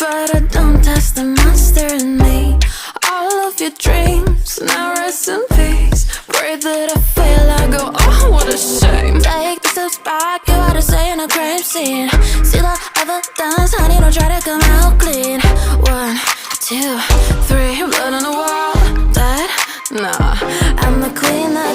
but I don't test the monster in me. All of your dreams, now rest in peace. Pray that I fail, I go, oh, what a shame. Take the steps back, you ought to stay in a crime scene. See the evidence, honey, don't try to come out clean. 1, 2, 3, blood on the wall, dead? Nah, I'm the queen of